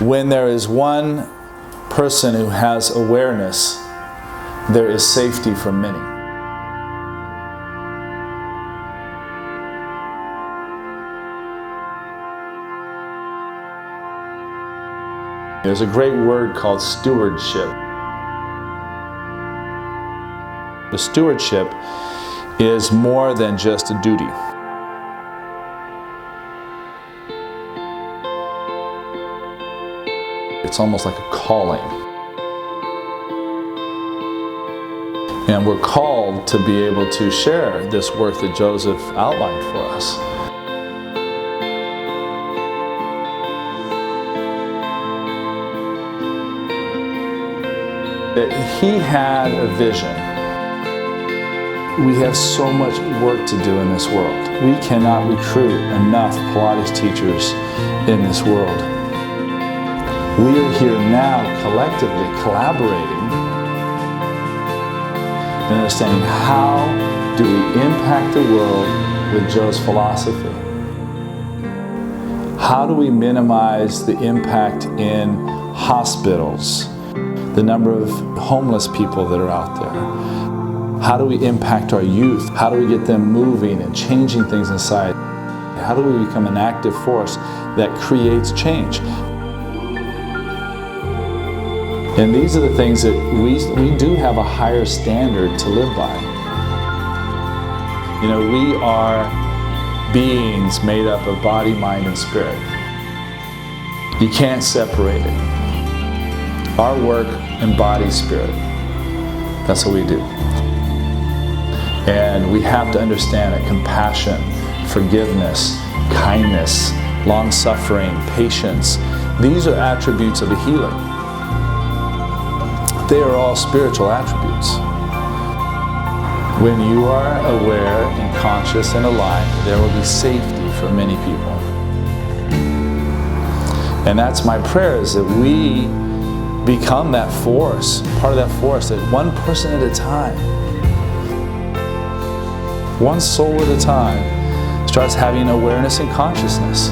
When there is one person who has awareness, there is safety for many. There's a great word called stewardship. The stewardship is more than just a duty. It's almost like a calling. And we're called to be able to share this work that Joseph outlined for us. He had a vision. We have so much work to do in this world. We cannot recruit enough Pilates teachers in this world. We are here now collectively collaborating and understanding how do we impact the world with Joe's philosophy. How do we minimize the impact in hospitals, the number of homeless people that are out there? How do we impact our youth? How do we get them moving and changing things inside? How do we become an active force that creates change? And these are the things that we do have a higher standard to live by. You know, we are beings made up of body, mind, and spirit. You can't separate it. Our work embodies spirit. That's what we do. And we have to understand that compassion, forgiveness, kindness, long-suffering, patience, these are attributes of a healer. They are all spiritual attributes. When you are aware and conscious and alive, there will be safety for many people. And that's my prayer, is that we become that force, part of that force, that one person at a time, one soul at a time, starts having awareness and consciousness.